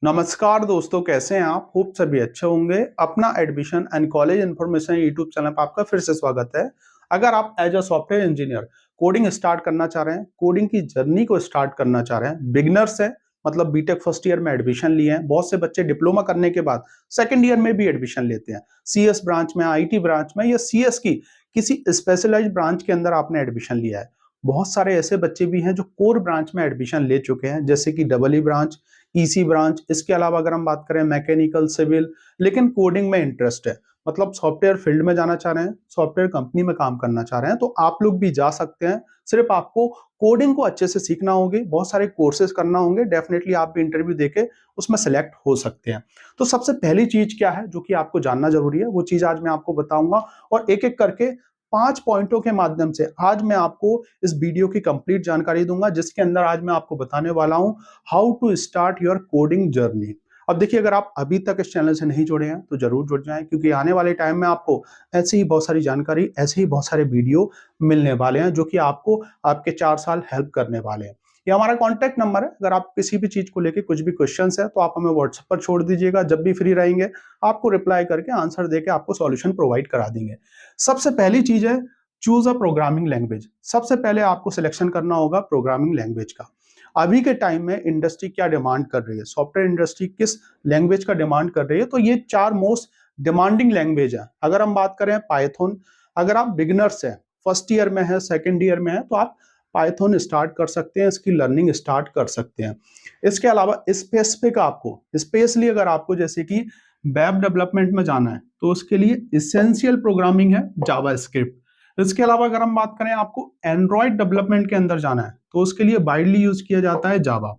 नमस्कार दोस्तों, कैसे हैं आप? होप सभी अच्छे होंगे। अपना admission and college information YouTube channel पर आपका फिर से स्वागत है। अगर आप as a software engineer coding start करना चाह रहे हैं, कोडिंग की जर्नी को स्टार्ट करना चाह रहे हैं, बिगिनर्स है मतलब बीटेक फर्स्ट ईयर में एडमिशन लिए हैं, बहुत से बच्चे डिप्लोमा करने के बाद सेकंड ईयर में भी एडमिशन लेते हैं। सीएस ब्रांच में, आईटी ब्रांच में या सीएस की किसी स्पेशलाइज्ड ब्रांच के अंदर आपने एडमिशन लिया है। बहुत सारे ऐसे बच्चे भी हैं जो कोर ब्रांच में एडमिशन ले चुके हैं, जैसे कि double E branch, EC branch. इसके अलावा अगर हम बात करें मैकेनिकल, सिविल, लेकिन कोडिंग में इंटरेस्ट है, मतलब सॉफ्टवेयर फील्ड में जाना चाह रहे हैं, सॉफ्टवेयर कंपनी में काम करना चाह रहे हैं, तो आप लोग भी जा सकते हैं। सिर्फ आपको कोडिंग को अच्छे से सीखना होगी, बहुत सारे कोर्सेज करना होंगे, डेफिनेटली आप भी इंटरव्यू देके उसमें सेलेक्ट हो सकते हैं। तो सबसे पहली चीज क्या है जो कि आपको जानना जरूरी है, वो चीज आज मैं आपको बताऊंगा और एक एक करके 5 पॉइंटों के माध्यम से आज मैं आपको इस वीडियो की कंप्लीट जानकारी दूंगा, जिसके अंदर आज मैं आपको बताने वाला हूं how to start your coding journey. अब देखिए, अगर आप अभी तक इस चैनल से नहीं जुड़े हैं तो जरूर जुड़ जाएं, क्योंकि आने वाले टाइम में आपको ऐसी ही बहुत सारी जानकारी, ऐसे ही बहुत सारे वीडियो मिलने वाले हैं जो कि आपको आपके 4 साल हेल्प करने वाले हैं। ये हमारा कॉन्टैक्ट नंबर है। अगर आप किसी भी चीज को लेके कुछ भी क्वेश्चंस है तो आप हमें व्हाट्सएप पर छोड़ दीजिएगा। जब भी फ्री रहेंगे आपको रिप्लाई करके आंसर देके आपको सॉल्यूशन प्रोवाइड करा देंगे। सबसे पहली चीज है चूज अ प्रोग्रामिंग लैंग्वेज। सबसे पहले आपको सिलेक्शन करना होगा प्रोग्रामिंग लैंग्वेज का। अभी के टाइम में इंडस्ट्री क्या डिमांड कर रही है, सॉफ्टवेयर इंडस्ट्री किस लैंग्वेज का डिमांड कर रही है, तो ये 4 मोस्ट डिमांडिंग लैंग्वेज है। अगर हम बात करें पाइथन, अगर आप बिगिनर्स हैं, फर्स्ट ईयर में है, सेकेंड ईयर में है, तो आप पाइथन स्टार्ट कर सकते हैं, इसकी लर्निंग स्टार्ट कर सकते हैं। इसके अलावा स्पेसिफिक आपको स्पेशली अगर आपको जैसे कि वेब डेवलपमेंट में जाना है तो उसके लिए इसेंशियल प्रोग्रामिंग है जावास्क्रिप्ट। इसके अलावा अगर हम बात करें आपको एंड्रॉयड डेवलपमेंट के अंदर जाना है तो उसके लिए वाइडली यूज किया जाता है जावा।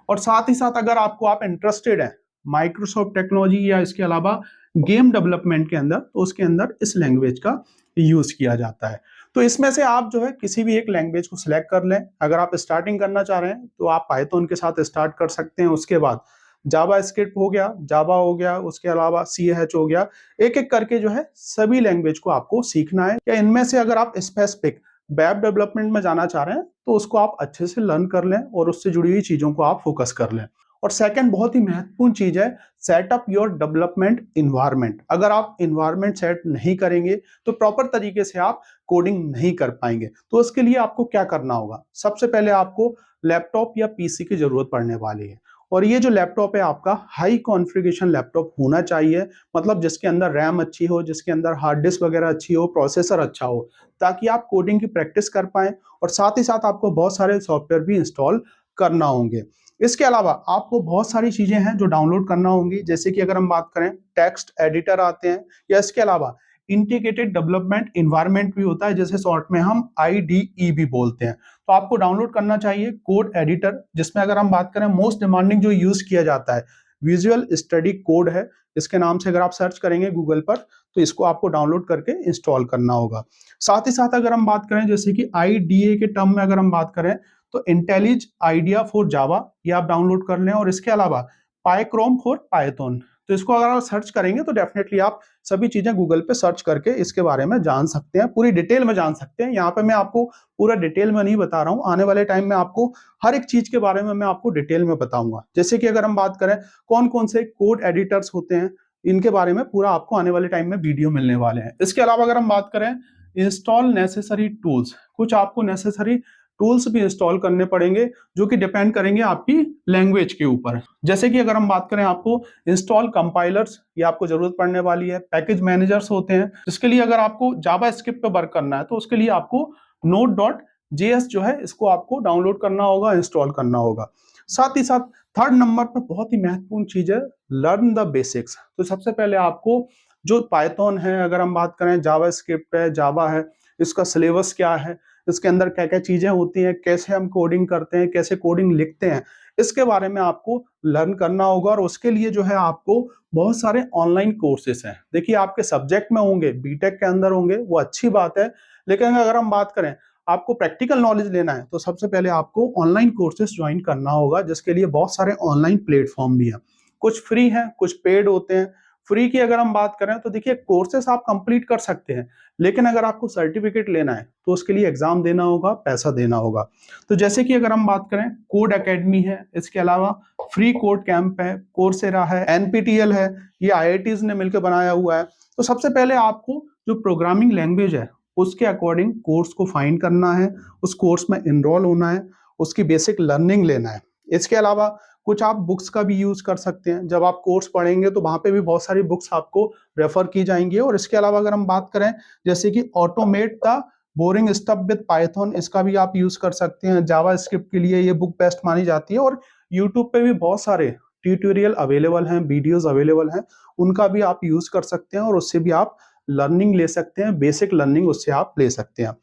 और साथ ही साथ अगर आपको आप इंटरेस्टेड है माइक्रोसॉफ्ट टेक्नोलॉजी या इसके अलावा गेम डेवलपमेंट के अंदर, तो उसके अंदर इस लैंग्वेज का यूज किया जाता है। तो इसमें से आप जो है किसी भी एक लैंग्वेज को सिलेक्ट कर लें। अगर आप स्टार्टिंग करना चाह रहे हैं तो आप पाइथन के साथ स्टार्ट कर सकते हैं। उसके बाद जावा स्क्रिप्ट हो गया, जावा हो गया, उसके अलावा CH हो गया। एक एक करके जो है सभी लैंग्वेज को आपको सीखना है। या इनमें से अगर आप स्पेसिफिक वेब डेवलपमेंट में जाना चाह रहे हैं तो उसको आप अच्छे से लर्न कर लें और उससे जुड़ी हुई चीजों को आप फोकस कर लें। और सेकंड बहुत ही महत्वपूर्ण चीज है सेटअप योर डेवलपमेंट इन्वायरमेंट। अगर आप इन्वायरमेंट सेट नहीं करेंगे तो प्रॉपर तरीके से आप कोडिंग नहीं कर पाएंगे। तो उसके लिए आपको क्या करना होगा, सबसे पहले आपको लैपटॉप या पीसी की जरूरत पड़ने वाली है। और ये जो लैपटॉप है आपका हाई कॉन्फ़िगरेशन लैपटॉप होना चाहिए, मतलब जिसके अंदर रैम अच्छी हो, जिसके अंदर हार्ड डिस्क वगैरह अच्छी हो, प्रोसेसर अच्छा हो, ताकि आप कोडिंग की प्रैक्टिस कर पाएं। और साथ ही साथ आपको बहुत सारे सॉफ्टवेयर भी इंस्टॉल करना होंगे। इसके अलावा आपको बहुत सारी चीजें हैं जो डाउनलोड करना होंगी, जैसे कि अगर हम बात करें टेक्स्ट एडिटर आते हैं, या इसके अलावा इंटीग्रेटेड डेवलपमेंट इन्वायरमेंट भी होता है, जैसे शॉर्ट में हम IDE भी बोलते हैं। तो आपको डाउनलोड करना चाहिए कोड एडिटर, जिसमें अगर हम बात करें मोस्ट डिमांडिंग जो यूज किया जाता है विजुअल स्टडी कोड है। इसके नाम से अगर आप सर्च करेंगे गूगल पर तो इसको आपको डाउनलोड करके इंस्टॉल करना होगा। साथ ही साथ अगर हम बात करें जैसे कि IDA के टर्म में अगर हम बात करें तो इंटेलिज आइडिया फॉर जावा, ये आप डाउनलोड कर लें। और इसके अलावा पाइक्रोम फॉर पाइथन, तो इसको अगर आप सर्च करेंगे तो डेफिनेटली आप सभी चीजें गूगल पे सर्च करके इसके बारे में जान सकते हैं, पूरी डिटेल में जान सकते हैं। यहाँ पे मैं आपको पूरा डिटेल में नहीं बता रहा हूँ, आने वाले टाइम में आपको हर एक चीज के बारे में मैं आपको डिटेल में बताऊंगा। जैसे कि अगर हम बात करें कौन कौन से कोड एडिटर्स होते हैं, इनके बारे में पूरा आपको आने वाले टाइम में वीडियो मिलने वाले हैं। इसके अलावा अगर हम बात करें इंस्टॉल नेसेसरी टूल्स, कुछ आपको नेसेसरी टूल्स भी इंस्टॉल करने पड़ेंगे जो कि डिपेंड करेंगे आपकी लैंग्वेज के ऊपर। जैसे कि अगर हम बात करें आपको इंस्टॉल कंपाइलर्स, ये आपको जरूरत पड़ने वाली है। पैकेज मैनेजर्स होते हैं, जिसके लिए अगर आपको जावा स्क्रिप्ट पे वर्क करना है तो उसके लिए आपको node.js जो है इसको आपको डाउनलोड करना होगा, इंस्टॉल करना होगा। साथ ही साथ थर्ड नंबर पर बहुत ही महत्वपूर्ण चीज है लर्न द बेसिक्स। तो सबसे पहले आपको जो पाइथन है, अगर हम बात करें जावा स्क्रिप्ट है, जावा है, इसका सिलेबस क्या है, इसके अंदर क्या क्या चीजें होती हैं, कैसे हम कोडिंग करते हैं, कैसे कोडिंग लिखते हैं, इसके बारे में आपको लर्न करना होगा। और उसके लिए जो है आपको बहुत सारे ऑनलाइन कोर्सेस हैं। देखिए आपके सब्जेक्ट में होंगे, बीटेक के अंदर होंगे, वो अच्छी बात है, लेकिन अगर हम बात करें आपको प्रैक्टिकल नॉलेज लेना है तो सबसे पहले आपको ऑनलाइन कोर्सेस ज्वाइन करना होगा, जिसके लिए बहुत सारे ऑनलाइन प्लेटफॉर्म भी हैं। कुछ फ्री हैं, कुछ पेड होते हैं। फ्री की अगर हम बात करें तो देखिए कोर्सेस आप कंप्लीट कर सकते हैं, लेकिन अगर आपको सर्टिफिकेट लेना है तो उसके लिए एग्जाम देना होगा, पैसा देना होगा। तो जैसे कि अगर हम बात करें, कोड एकेडमी है, इसके अलावा फ्री कोड कैंप है, कोर्सेरा है, एनपीटीईएल है, ये आईआईटीज ने मिलकर बनाया हुआ है। तो सबसे पहले आपको जो प्रोग्रामिंग लैंग्वेज है उसके अकॉर्डिंग कोर्स को फाइंड करना है, उस कोर्स में इनरोल होना है, उसकी बेसिक लर्निंग लेना है। इसके अलावा कुछ आप बुक्स का भी यूज कर सकते हैं। जब आप कोर्स पढ़ेंगे तो वहां पे भी बहुत सारी बुक्स आपको रेफर की जाएंगी। और इसके अलावा अगर हम बात करें जैसे कि automate the boring stuff with Python, इसका भी आप यूज कर सकते हैं। जावा स्क्रिप्ट के लिए ये बुक बेस्ट मानी जाती है। और यूट्यूब पे भी बहुत सारे ट्यूटोरियल अवेलेबल हैं, वीडियोज अवेलेबल हैं, उनका भी आप यूज कर सकते हैं और उससे भी आप लर्निंग ले सकते हैं, बेसिक लर्निंग उससे आप ले सकते हैं।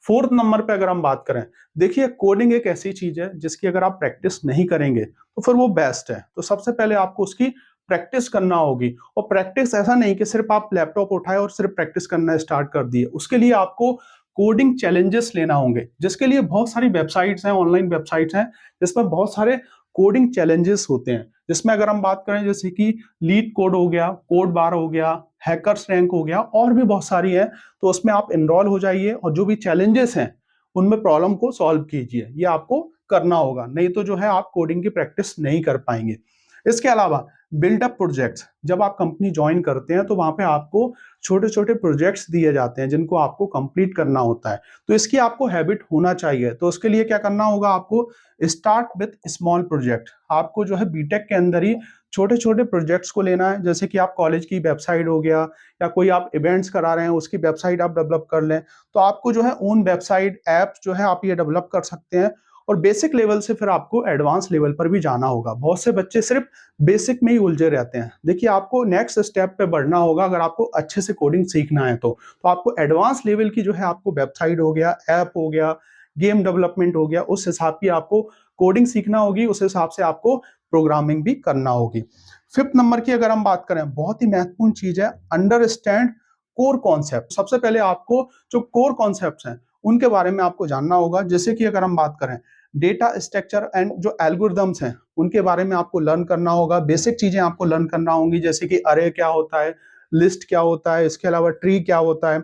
फोर्थ नंबर पे अगर हम बात करें, देखिए कोडिंग एक ऐसी चीज है जिसकी अगर आप प्रैक्टिस नहीं करेंगे तो फिर वो बेस्ट है। तो सबसे पहले आपको उसकी प्रैक्टिस करना होगी। और प्रैक्टिस ऐसा नहीं कि सिर्फ आप लैपटॉप उठाए और सिर्फ प्रैक्टिस करना स्टार्ट कर दिए, उसके लिए आपको कोडिंग चैलेंजेस लेना होंगे, जिसके लिए बहुत सारी वेबसाइट्स हैं, ऑनलाइन वेबसाइट्स हैं, जिसमें बहुत सारे कोडिंग चैलेंजेस होते हैं। जिसमें अगर हम बात करें जैसे कि लीड कोड हो गया, कोड बार हो गया, हैकर्स रैंक हो गया, और भी बहुत सारी है। तो उसमें आप इनरोल हो जाइए और जो भी चैलेंजेस हैं उनमें प्रॉब्लम को सॉल्व कीजिए। ये आपको करना होगा, नहीं तो जो है आप कोडिंग की प्रैक्टिस नहीं कर पाएंगे। इसके अलावा बिल्डअप प्रोजेक्ट्स, जब आप कंपनी ज्वाइन करते हैं तो वहां पे आपको छोटे छोटे प्रोजेक्ट्स दिए जाते हैं जिनको आपको कंप्लीट करना होता है। तो इसकी आपको हैबिट होना चाहिए। तो उसके लिए क्या करना होगा, आपको स्टार्ट विथ स्मॉल प्रोजेक्ट। आपको जो है बीटेक के अंदर ही छोटे छोटे प्रोजेक्ट्स को लेना है। जैसे कि आप कॉलेज की वेबसाइट हो गया, या कोई आप इवेंट्स करा रहे हैं उसकी वेबसाइट आप डेवलप कर लें। तो आपको जो है ओन वेबसाइट ऐप जो है आप ये डेवलप कर सकते हैं। और बेसिक लेवल से फिर आपको एडवांस लेवल पर भी जाना होगा। बहुत से बच्चे सिर्फ बेसिक में ही उलझे रहते हैं। देखिए आपको नेक्स्ट स्टेप पे बढ़ना होगा अगर आपको अच्छे से कोडिंग सीखना है तो आपको एडवांस लेवल की जो है आपको वेबसाइट हो गया, ऐप हो गया, गेम डेवलपमेंट हो गया, उस हिसाब की आपको कोडिंग सीखना होगी, उस हिसाब से आपको प्रोग्रामिंग भी करना होगी। फिफ्थ नंबर की अगर हम बात करें, बहुत ही महत्वपूर्ण चीज है, अंडरस्टैंड कोर कॉन्सेप्ट। सबसे पहले आपको जो कोर कॉन्सेप्ट्स हैं उनके बारे में आपको जानना होगा। जैसे कि अगर हम बात करें डेटा स्ट्रक्चर एंड जो एल्गोरिदम्स हैं उनके बारे में आपको लर्न करना होगा। बेसिक चीजें आपको लर्न करना होंगी, जैसे कि अरे क्या होता है, लिस्ट क्या होता है, इसके अलावा ट्री क्या होता है।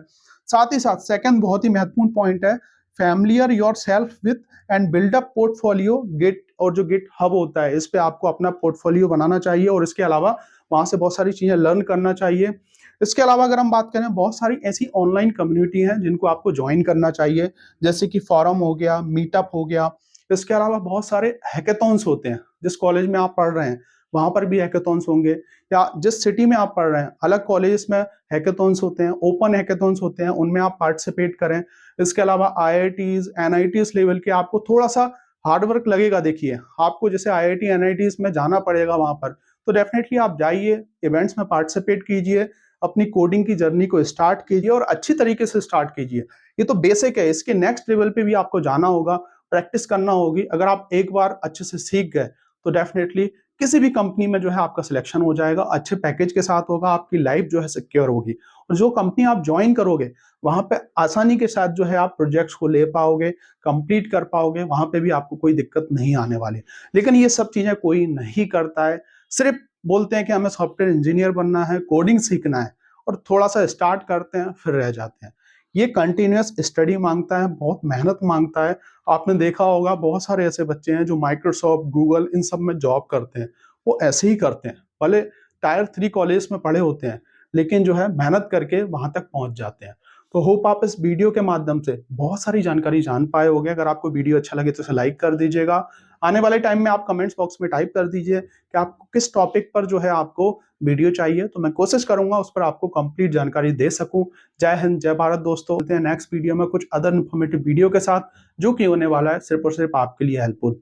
साथ ही साथ सेकंड बहुत ही महत्वपूर्ण पॉइंट है, familiar yourself with and build up portfolio. Git और जो गिट हब होता है इस पे आपको अपना पोर्टफोलियो बनाना चाहिए और इसके अलावा वहां से बहुत सारी चीजें लर्न करना चाहिए। इसके अलावा अगर हम बात करें, बहुत सारी ऐसी ऑनलाइन कम्युनिटी हैं जिनको आपको ज्वाइन करना चाहिए, जैसे कि फॉरम हो गया, मीटअप हो गया। इसके अलावा बहुत सारे हैकेथॉन्स होते हैं। जिस कॉलेज में आप पढ़ रहे हैं वहां पर भी हैकेथॉन्स होंगे, या जिस सिटी में आप पढ़ रहे हैं अलग कॉलेज में हैकेथॉन्स होते हैं, ओपन हैकेथॉन्स होते हैं, उनमें आप पार्टिसिपेट करें। इसके अलावा आईआईटीज, एनआईटीज लेवल के आपको थोड़ा सा हार्डवर्क लगेगा। देखिए आपको जैसे आईआईटी एनआईटीज में जाना पड़ेगा वहां पर, तो डेफिनेटली आप जाइए, इवेंट्स में पार्टिसिपेट कीजिए, अपनी कोडिंग की जर्नी को स्टार्ट कीजिए और अच्छी तरीके से स्टार्ट कीजिए। ये तो बेसिक है, इसके नेक्स्ट लेवल पे भी आपको जाना होगा, प्रैक्टिस करना होगी। अगर आप एक बार अच्छे से सीख गए तो डेफिनेटली किसी भी कंपनी में जो है आपका सिलेक्शन हो जाएगा, अच्छे पैकेज के साथ होगा, आपकी लाइफ जो है सिक्योर होगी। और जो कंपनी आप ज्वाइन करोगे वहां पे आसानी के साथ जो है आप प्रोजेक्ट्स को ले पाओगे, कंप्लीट कर पाओगे, वहां पे भी आपको कोई दिक्कत नहीं आने वाली। लेकिन ये सब चीजें कोई नहीं करता है, सिर्फ बोलते हैं कि हमें सॉफ्टवेयर इंजीनियर बनना है, कोडिंग सीखना है, और थोड़ा सा स्टार्ट करते हैं फिर रह जाते हैं। ये कंटिन्यूअस स्टडी मांगता है, बहुत मेहनत मांगता है। आपने देखा होगा बहुत सारे ऐसे बच्चे हैं जो माइक्रोसॉफ्ट, गूगल इन सब में जॉब करते हैं, वो ऐसे ही करते हैं, भले टायर 3 कॉलेज में पढ़े होते हैं, लेकिन जो है मेहनत करके वहां तक पहुंच जाते हैं। तो होप आप इस वीडियो के माध्यम से बहुत सारी जानकारी जान पाए होंगे। अगर आपको वीडियो अच्छा लगे तो इसे लाइक कर दीजिएगा। आने वाले टाइम में आप कमेंट्स बॉक्स में टाइप कर दीजिए कि आपको किस टॉपिक पर जो है आपको वीडियो चाहिए, तो मैं कोशिश करूंगा उस पर आपको कंप्लीट जानकारी दे सकूं। जय हिंद, जय भारत दोस्तों। मिलते हैं नेक्स्ट वीडियो में कुछ अदर इन्फॉर्मेटिव वीडियो के साथ, जो कि होने वाला है सिर्फ और सिर्फ आपके लिए हेल्पफुल।